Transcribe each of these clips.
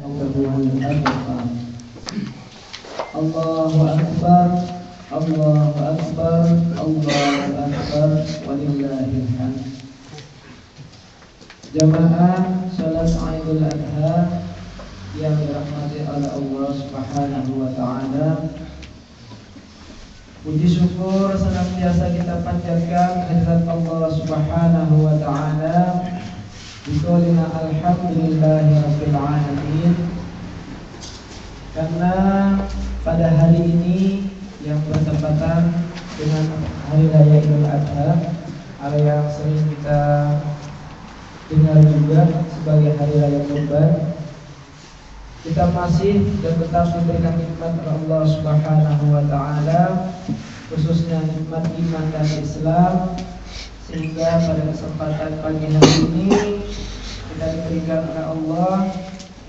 Allahu Akbar, Allahu Akbar, Allahu Akbar, walillahil hamd. Jamaah salat Idul Adha yang dirahmati oleh Allah Subhanahu wa taala. Puji syukur senantiasa kita panjatkan kehadirat Allah Subhanahu wa taala. Biqaulina alhamdulillahi rabbil alamin. Karena pada hari ini yang bertepatan dengan hari raya Idul Adha, hari yang sering kita dengar juga sebagai hari raya Kurban, kita masih dan tetap diberikan nikmat oleh Allah Subhanahu wa taala, khususnya nikmat iman dan Islam, sehingga pada kesempatan pagi hari ini kita diberikan oleh Allah,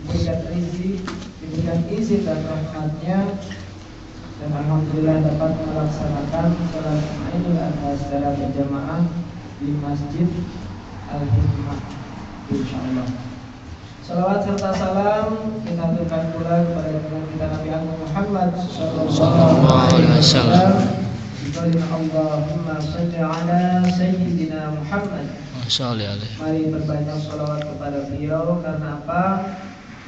diberikan rezeki, diberikan izin dan rahmatnya, dan alhamdulillah dapat melaksanakan salat Idul Adha secara berjamaah di Masjid Al-Hikmah, insyaallah. Salawat serta salam kita haturkan pula kepada junjungan kita Nabi Agung Muhammad sallallahu alaihi wasallam. Allahumma shalli ala sayyidina Muhammad. Mari berbanyak salawat kepada beliau. Karena apa?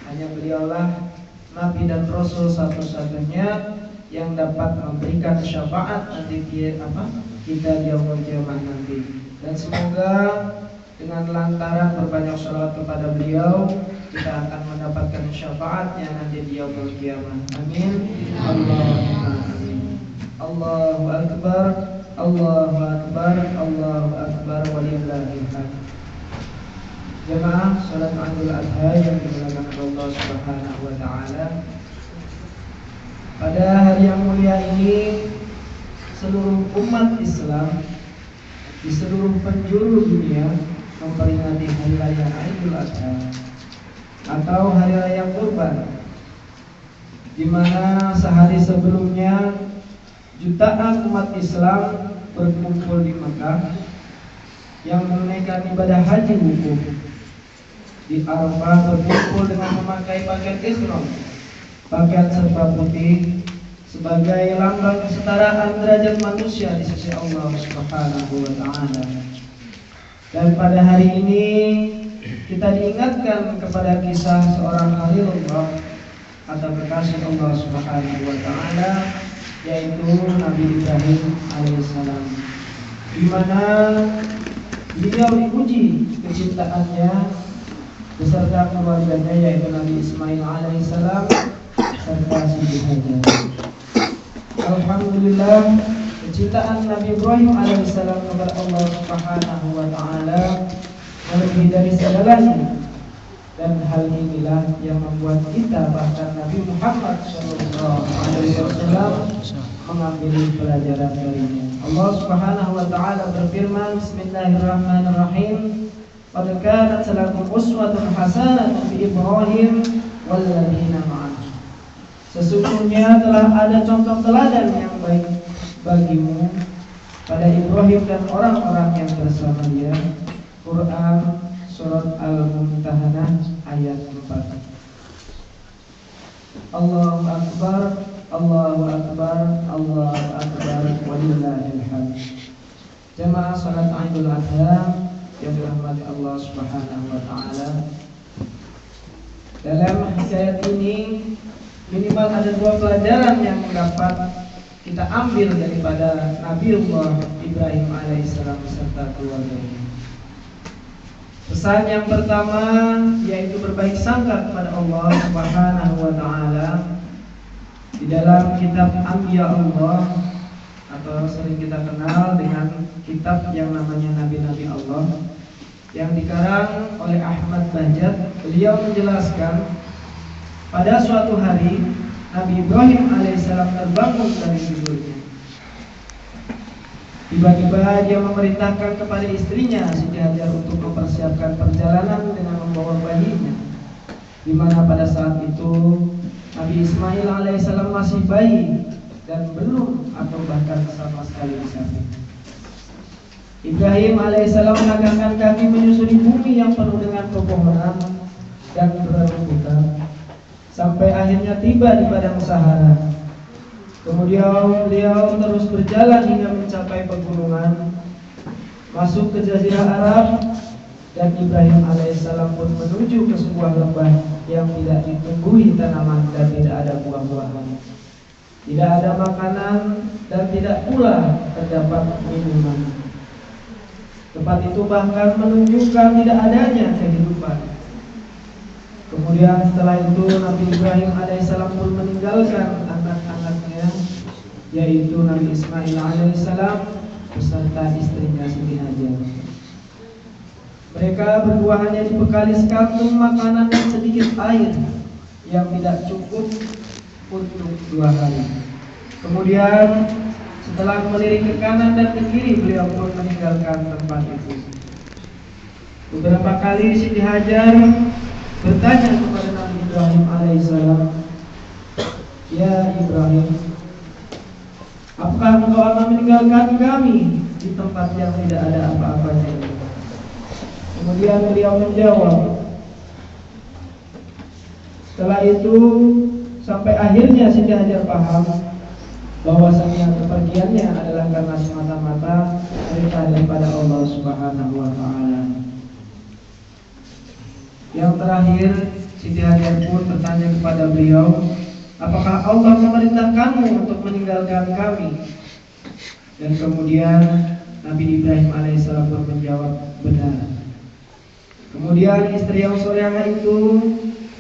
Hanya beliaulah Nabi dan Rasul satu-satunya yang dapat memberikan syafaat nanti kita di yaumul qiyamah nanti. Dan semoga dengan lantaran berbanyak salawat kepada beliau, kita akan mendapatkan syafaatnya nanti di yaumul qiyamah. Amin. Allahumma amin. Allahu Akbar, Allahu Akbar, Allahu Akbar, walillahil hamd. Jemaah salat Idul Adha yang dimuliakan Allah Subhanahu wa taala. Pada hari yang mulia ini, seluruh umat Islam di seluruh penjuru dunia memperingati hari raya Idul Adha atau hari raya Kurban, di mana sehari sebelumnya jutaan umat Islam berkumpul di Mekah yang menunaikan ibadah haji wukuf. Di Arafah berkumpul dengan memakai pakaian ihram, pakaian serba putih, sebagai lambang kesetaraan derajat manusia di sisi Allah Subhanahu wa taala. Dan pada hari ini kita diingatkan kepada kisah seorang Khalilullah atau kekasih Allah Subhanahu wa taala, yaitu Nabi Ibrahim alaihissalam, di mana beliau diuji kecintaannya beserta keluarganya, yaitu Nabi Ismail alaihissalam serta Siti Hajar. Alhamdulillah, kecintaan Nabi Ibrahim alaihissalam kepada Allah Subhanahu wa taala lebih dari segalanya. Dan hal inilah yang membuat kita, bahkan Nabi Muhammad SAW, mengambil pelajaran darinya. Allah Subhanahu wa taala berfirman, Bismillahirrahmanirrahim. Qad kanat lakum uswatun hasanatun fi Ibrahim walladzina ma'ahu. Sesungguhnya telah ada contoh teladan yang baik bagimu pada Ibrahim dan orang-orang yang bersama dia. Quran Surat Al-Mumtahanah ayat 4. Allahu Akbar, Allahu Akbar, Allahu Akbar, walillahil hamd. Jamaah salat Idul Adha yang dirahmati Allah Subhanahu wa taala. Dalam ayat ini minimal ada dua pelajaran yang dapat kita ambil daripada Nabiullah Ibrahim alaihissalam beserta keluarganya. Pesan yang pertama yaitu berbaik sangka kepada Allah Subhanahu wa taala. Di dalam kitab Anbiya Allah, atau sering kita kenal dengan kitab yang namanya Nabi-Nabi Allah, yang dikarang oleh Ahmad Bajat, beliau menjelaskan pada suatu hari Nabi Ibrahim alaihissalam terbangun dari tidurnya. Tiba-tiba dia memerintahkan kepada istrinya Siti Hajar untuk mempersiapkan perjalanan dengan membawa bayinya, di mana pada saat itu Nabi Ismail alaihissalam masih bayi dan belum atau bahkan sama sekali musafir. Ibrahim alaihissalam melangkahkan kaki menyusuri bumi yang penuh dengan pepohonan dan berbuka, sampai akhirnya tiba di padang Sahara. Kemudian beliau terus berjalan hingga mencapai pegunungan, masuk ke Jazirah Arab, dan Ibrahim alaihissalam pun menuju ke sebuah lembah yang tidak ditumbuhi tanaman dan tidak ada buah-buahan, tidak ada makanan dan tidak pula terdapat minuman. Tempat itu bahkan menunjukkan tidak adanya kehidupan. Kemudian setelah itu Nabi Ibrahim alaihissalam pun meninggalkan anak-anaknya, yaitu Nabi Ismail alaihissalam beserta istrinya Siti Hajar. Mereka berdua hanya dibekali sekantung makanan dan sedikit air yang tidak cukup untuk 2 hari. Kemudian setelah melirik ke kanan dan ke kiri, beliau pun meninggalkan tempat itu. Beberapa kali Siti Hajar bertanya kepada Nabi Ibrahim alaihissalam, "Ya Ibrahim, apakah engkau akan meninggalkan kami di tempat yang tidak ada apa-apanya ini?" Kemudian beliau menjawab. Setelah itu sampai akhirnya Siti Hajar paham bahwasanya kepergiannya adalah karena semata-mata perintah daripada Allah Subhanahu wa taala. Yang terakhir, Siti Hajar pun bertanya kepada beliau, "Apakah Allah memerintahkanmu untuk meninggalkan kami?" Dan kemudian Nabi Ibrahim alaihissalam pun menjawab, "Benar." Kemudian istri yang solehah itu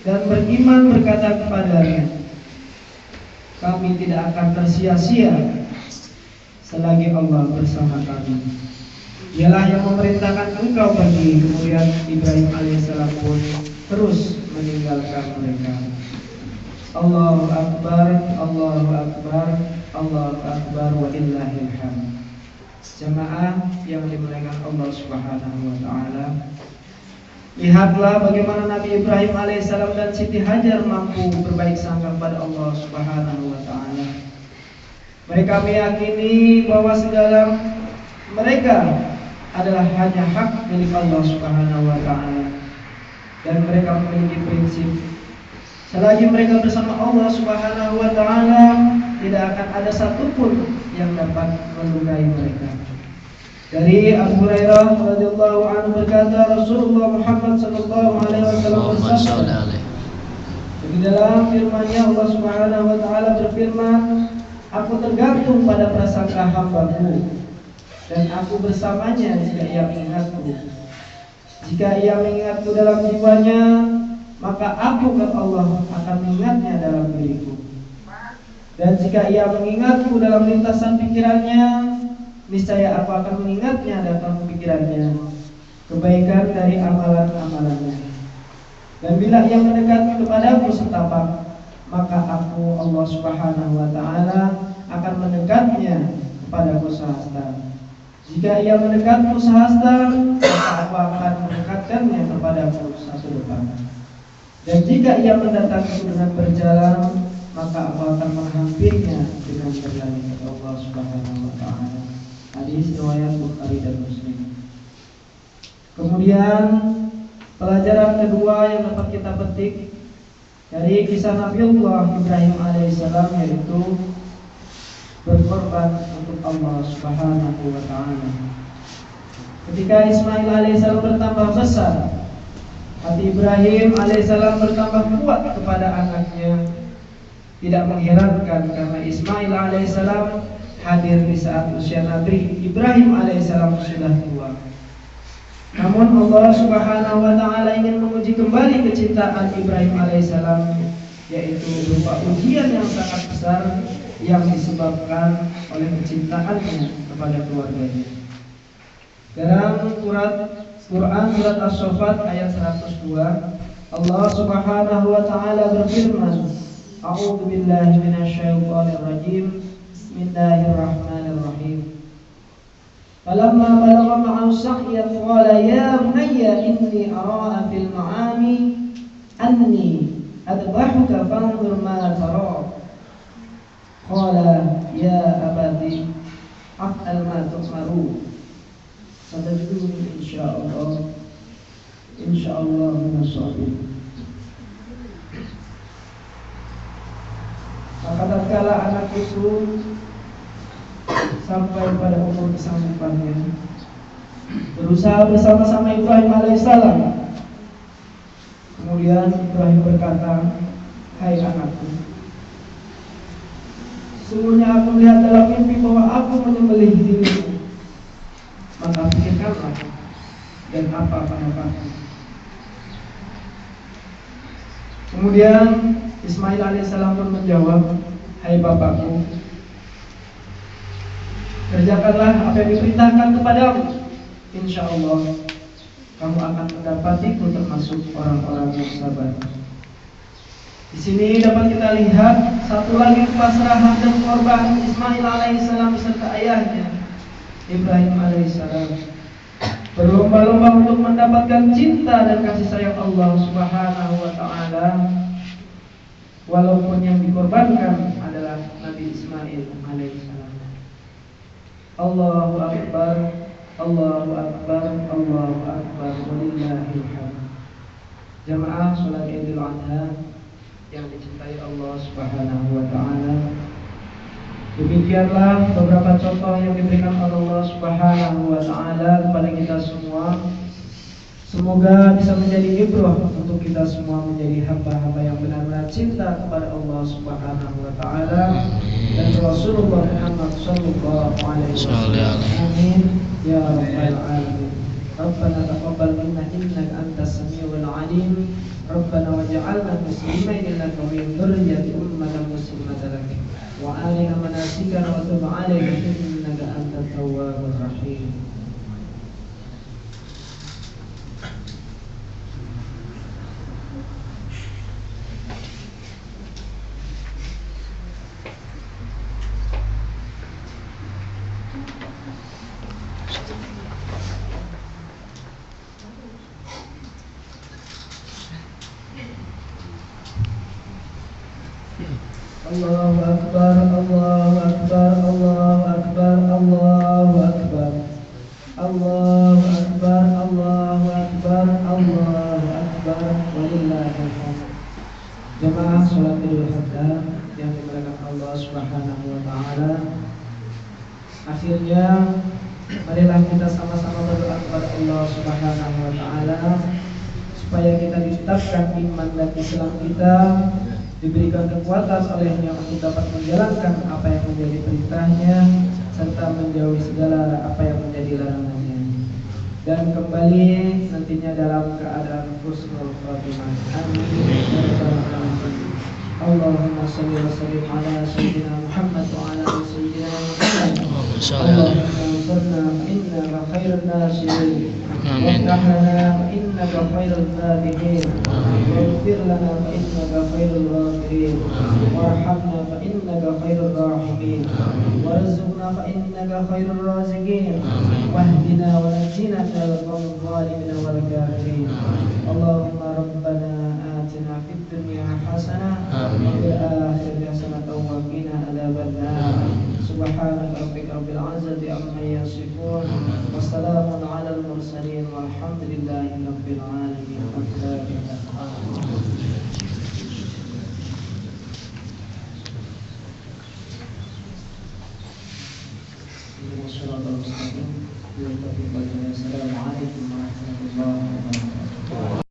dan beriman berkata kepadanya, "Kami tidak akan tersia-sia selagi Allah bersama kami. Dialah yang memerintahkan engkau pergi." Kemudian Ibrahim alaihissalam pun terus meninggalkan mereka. Allahu Akbar, Allahu Akbar, Allahu Akbar, wa illahil hamd. Jemaah yang dimuliakan Allah Subhanahu wa taala, lihatlah bagaimana Nabi Ibrahim alaihissalam dan Siti Hajar mampu berbaik sangka kepada Allah Subhanahu wa taala. Mereka meyakini bahwa segala mereka adalah hanya hak milik Allah Subhanahu wa taala, dan mereka memiliki prinsip selagi mereka bersama Allah Subhanahu wa taala tidak akan ada satupun yang dapat melukai mereka. Dari Abu Hurairah radhiyallahu anhu berkata, Rasulullah Muhammad sallallahu alaihi wasallam bersabda, di dalam firman-Nya Allah Subhanahu wa taala berfirman, "Aku tergantung pada prasangka hamba-Ku, dan aku bersamanya jika ia mengingatku. Jika ia mengingatku dalam jiwanya, maka aku kata Allah akan mengingatnya dalam diriku. Dan jika ia mengingatku dalam lintasan pikirannya, niscaya aku akan mengingatnya dalam pikirannya kebaikan dari amalan-amalannya. Dan bila ia mendekat kepadaku setapak, maka aku Allah Subhanahu wa taala akan mendekatnya kepadaku sehasta. Jika ia mendekatku sehasta, maka aku akan mendekatkannya kepadaku satu depan. Dan jika ia mendatangiku dengan berjalan, maka aku akan menghampirinya dengan berlari." Kata Allah Subhanahu wa taala. Hadis riwayat Bukhari dan Muslim. Kemudian pelajaran kedua yang dapat kita petik dari kisah Nabiullah Ibrahim alaihissalam, yaitu berkorban untuk Allah Subhanahu wa taala. Ketika Ismail alaihissalam bertambah besar, hati Ibrahim alaihissalam bertambah kuat kepada anaknya. Tidak mengherankan karena Ismail alaihissalam hadir di saat usia Nabi Ibrahim alaihissalam sudah tua. Namun Allah Subhanahu wa taala ingin menguji kembali kecintaan Ibrahim alaihissalam, yaitu berupa ujian yang sangat besar yang disebabkan oleh kecintaannya kepada keluarganya. Dalam Quran surat As-Saffat ayat 102, Allah Subhanahu wa taala berfirman, "A'udzu billahi minasyaitonir rajim. Bismillahirrahmanirrahim. Falamma balagha ma'ahu as-sa'ya qala ya bunayya inni ara fil ma'ami anni adbahuka fanzur ma tara. Qala ya abati af'al ma tu'maru. Satajiduni insyaallah minas sabirin." tatkala anak itu sampai pada umur kesanggupannya, berusaha bersama-sama Ibrahim alaihissalam. Kemudian Ibrahim berkata, "Hai anakku, sesungguhnya aku melihat dalam mimpi bahwa aku menyembelih dirimu. Maka pikirkanlah dan apa pendapatmu." Kemudian Ismail alaihissalam pun menjawab, "Hai bapakku, kerjakanlah apa yang diperintahkan kepadamu. Insya Allah kamu akan mendapatiku termasuk orang-orang yang sabar." Di sini dapat kita lihat satu lagi kepasrahan dan korban Ismail alaihissalam serta ayahnya Ibrahim alaihissalam, berlomba-lomba untuk mendapatkan cinta dan kasih sayang Allah Subhanahu wa taala, walaupun yang dikorbankan adalah Nabi Ismail alaihissalam. Allahu akbar, Allahu akbar, Allahu akbar, walillahil hamd. Jamaah salat Idul Adha yang dicintai Allah Subhanahu wa taala, demikianlah beberapa contoh yang diberikan oleh Allah Subhanahu wa taala kepada kita semua. Semoga bisa menjadi ibrah untuk kita semua menjadi hamba-hamba yang benar-benar cinta kepada Allah Subhanahu wa taala dan Rasulullah Muhammad sallallahu alaihi wasallam. Amin ya rabbal alamin. Rabbana taqabbal minna innaka antas samiul alim. Rabbana waj'alna muslimin laka wa min dhurriyyati ummatan muslimatan lak wa arina manasikana wa tub 'alaina innaka antat tawwabur rahim. Allahu akbar, Allahu akbar, Allahu akbar, Allahu akbar, Allahu akbar, Allahu akbar, Allahu akbar, walillahil hamd. Jemaah salat Idul Adha yang dimuliakan Allah Subhanahu wa taala, akhirnya marilah kita sama-sama berdoa kepada Allah Subhanahu wa taala supaya kita ditetapkan iman dan Islam kita, diberikan kekuatan olehnya untuk dapat menjalankan apa yang menjadi perintahnya serta menjauhi segala apa yang menjadi larangannya, dan kembali nantinya dalam keadaan husnul khatimah. Amin. Allahumma shalli wa sallim ala sayyidina Muhammad wa ala ali sayyidina Muhammad. Allahumma ansurna innaka khairun nasirin. وافتح لنا فإنك خير الفاتحين واغفر لنا فإنك خير الغافرين وارحمنا فإنك خير الراحمين وارزقنا فإنك خير الرازقين واهدنا ونجنا من القوم الظالمين والكافرين. اللهم ربنا آتنا في الدنيا حسنة وفي الآخرة حسنة وقنا عذاب النار. سبحانك ربك رب العزة عما يصفون وسلام على المرسلين والحمد لله رب العالمين.